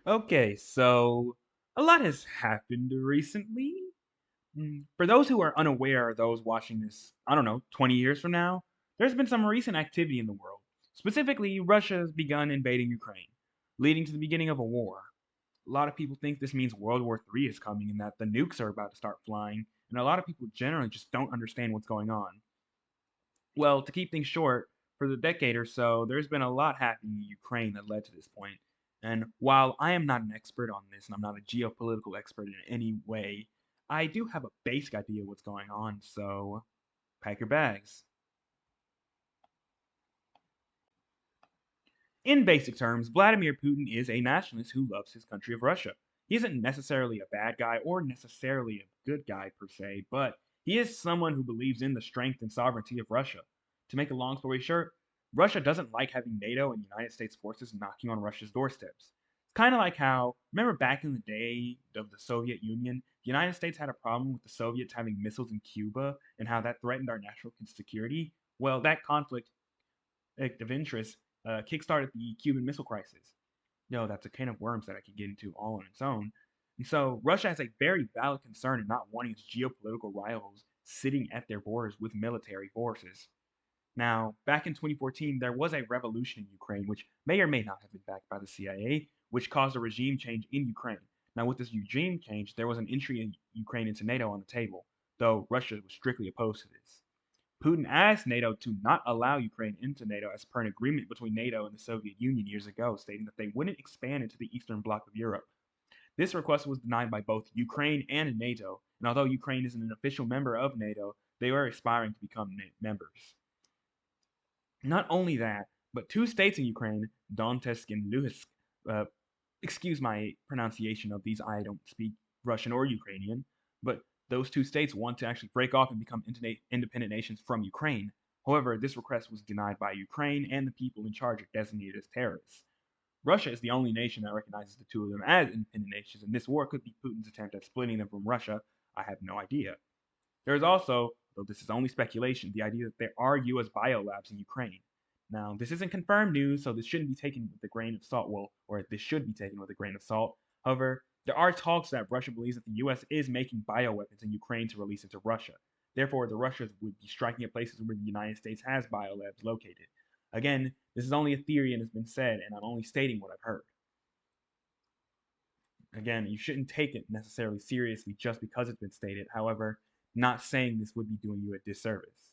Okay, so a lot has happened recently. For those who are unaware, or those watching this, I don't know, 20 years from now, there's been some recent activity in the world. Specifically, Russia has begun invading Ukraine, leading to the beginning of a war. A lot of people think this means World War III is coming and that the nukes are about to start flying, and a lot of people generally just don't understand what's going on. Well, to keep things short, for the decade or so, there's been a lot happening in Ukraine that led to this point. And while I am not an expert on this, and I'm not a geopolitical expert in any way, I do have a basic idea of what's going on, so pack your bags. In basic terms, Vladimir Putin is a nationalist who loves his country of Russia. He isn't necessarily a bad guy or necessarily a good guy per se, but he is someone who believes in the strength and sovereignty of Russia. To make a long story short, Russia doesn't like having NATO and United States forces knocking on Russia's doorsteps. It's kind of like how, remember back in the day of the Soviet Union, the United States had a problem with the Soviets having missiles in Cuba and how that threatened our national security? Well, that conflict of interest kickstarted the Cuban Missile Crisis. No, that's a can of worms that I could get into all on its own. And so Russia has a very valid concern in not wanting its geopolitical rivals sitting at their borders with military forces. Now, back in 2014, there was a revolution in Ukraine, which may or may not have been backed by the CIA, which caused a regime change in Ukraine. Now, with this regime change, there was an entry in Ukraine into NATO on the table, though Russia was strictly opposed to this. Putin asked NATO to not allow Ukraine into NATO as per an agreement between NATO and the Soviet Union years ago, stating that they wouldn't expand into the eastern bloc of Europe. This request was denied by both Ukraine and NATO, and although Ukraine isn't an official member of NATO, they are aspiring to become members. Not only that, but two states in Ukraine, Donetsk and Luhansk, uh, excuse my pronunciation of these, I don't speak Russian or Ukrainian, but those two states want to actually break off and become independent nations from Ukraine. However, this request was denied by Ukraine, and the people in charge are designated as terrorists. Russia is the only nation that recognizes the two of them as independent nations, and this war could be Putin's attempt at splitting them from Russia. I have no idea. There is also, though this is only speculation, the idea that there are US biolabs in Ukraine. Now, this isn't confirmed news, so this shouldn't be taken with a grain of salt. Well, or this should be taken with a grain of salt. However, there are talks that Russia believes that the US is making bioweapons in Ukraine to release into Russia. Therefore, the Russians would be striking at places where the United States has biolabs located. Again, this is only a theory and has been said, and I'm only stating what I've heard. Again, you shouldn't take it necessarily seriously just because it's been stated. However, not saying this would be doing you a disservice.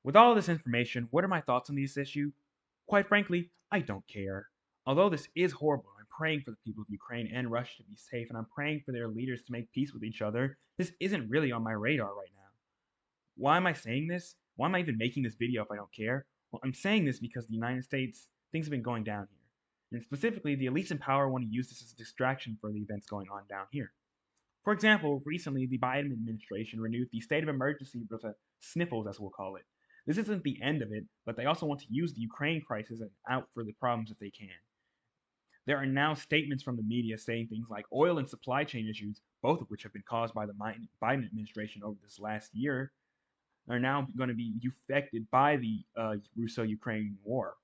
With all of this information, what are my thoughts on this issue? Quite frankly, I don't care. Although this is horrible, I'm praying for the people of Ukraine and Russia to be safe, and I'm praying for their leaders to make peace with each other. This isn't really on my radar right now. Why am I saying this? Why am I even making this video if I don't care? Well, I'm saying this because the United States, things have been going down here. And specifically, the elites in power want to use this as a distraction for the events going on down here. For example, recently the Biden administration renewed the state of emergency with a sniffles, as we'll call it. This isn't the end of it, but they also want to use the Ukraine crisis and out for the problems that they can. There are now statements from the media saying things like oil and supply chain issues, both of which have been caused by the Biden administration over this last year, are now going to be affected by the Russo-Ukrainian war.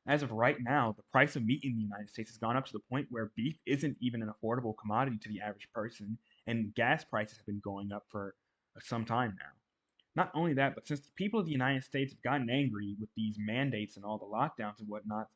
As of right now, the price of meat in the United States has gone up to the point where beef isn't even an affordable commodity to the average person, and gas prices have been going up for some time now. Not only that, but since the people of the United States have gotten angry with these mandates and all the lockdowns and whatnot,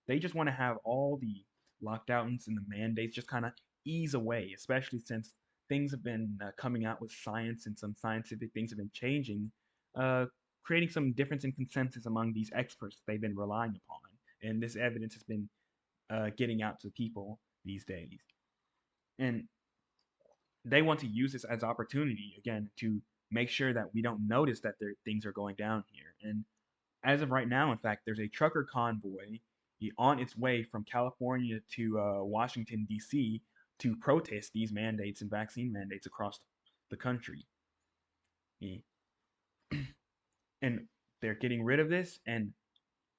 they just want to have all the lockdowns and the mandates just kind of ease away, especially since things have been coming out with science and some scientific things have been changing, uh, creating some difference in consensus among these experts they've been relying upon. And this evidence has been getting out to people these days. And they want to use this as opportunity again to make sure that we don't notice that things are going down here. And as of right now, in fact, there's a trucker convoy on its way from California to Washington D.C. to protest these mandates and vaccine mandates across the country. Yeah. And they're getting rid of this and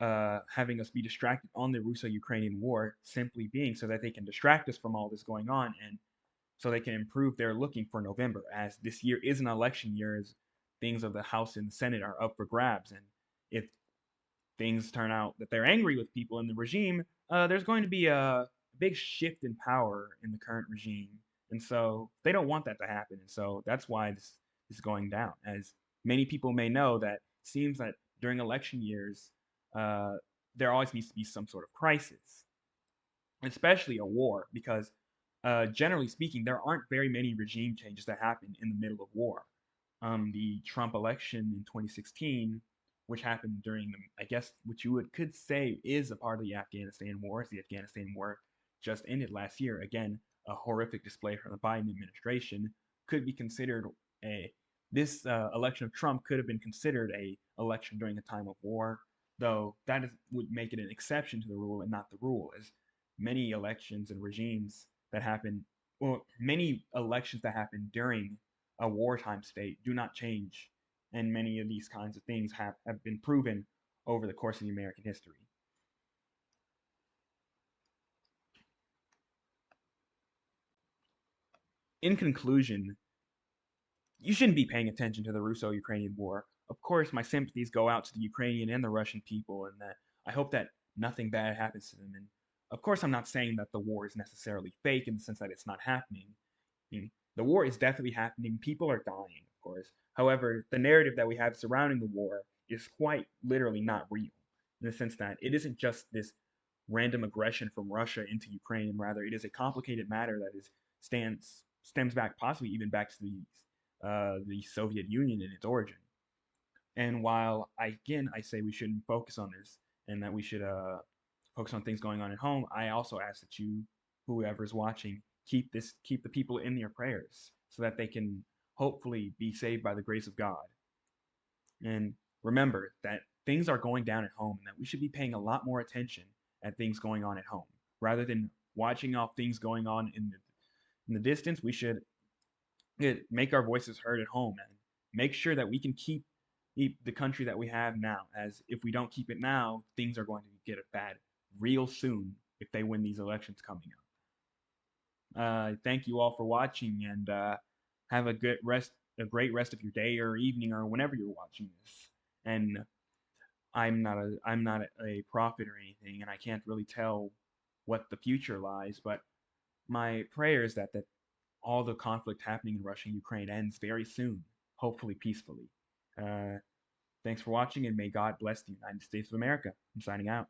having us be distracted on the Russo-Ukrainian war, simply being so that they can distract us from all this going on and so they can improve their looking for November, as this year is an election year, as things of the House and the Senate are up for grabs. And if things turn out that they're angry with people in the regime, there's going to be a big shift in power in the current regime, and so they don't want that to happen, and so that's why this is going down. As many people may know, that seems that during election years, uh, there always needs to be some sort of crisis, especially a war, because generally speaking, there aren't very many regime changes that happen in the middle of war. The Trump election in 2016, which happened during the, I guess, what you could say is a part of the Afghanistan war, as the Afghanistan war just ended last year. Again, a horrific display from the Biden administration could be considered a this election of Trump could have been considered a election during a time of war, though would make it an exception to the rule and not the rule, as many elections and regimes that happen, well, many elections that happen during a wartime state do not change, and many of these kinds of things have been proven over the course of the American history. In conclusion, you shouldn't be paying attention to the Russo-Ukrainian war. Of course, my sympathies go out to the Ukrainian and the Russian people, and that I hope that nothing bad happens to them. And of course, I'm not saying that the war is necessarily fake in the sense that it's not happening. I mean, the war is definitely happening. People are dying, of course. However, the narrative that we have surrounding the war is quite literally not real, in the sense that it isn't just this random aggression from Russia into Ukraine, and rather it is a complicated matter that is stems back possibly even back to the Soviet Union in its origin. And while I say we shouldn't focus on this and that we should focus on things going on at home, I also ask that you, whoever's watching, keep the people in your prayers so that they can hopefully be saved by the grace of God. And remember that things are going down at home and that we should be paying a lot more attention at things going on at home rather than watching off things going on in the distance. We should make our voices heard at home and make sure that we can keep the country that we have now. As if we don't keep it now, things are going to get bad real soon if they win these elections coming up. Thank you all for watching, and have a great rest of your day or evening or whenever you're watching this. And I'm not a prophet or anything, and I can't really tell what the future lies, but my prayer is that all the conflict happening in Russia and Ukraine ends very soon, hopefully peacefully. Uh, Thanks for watching, and may God bless the United States of America. I'm signing out.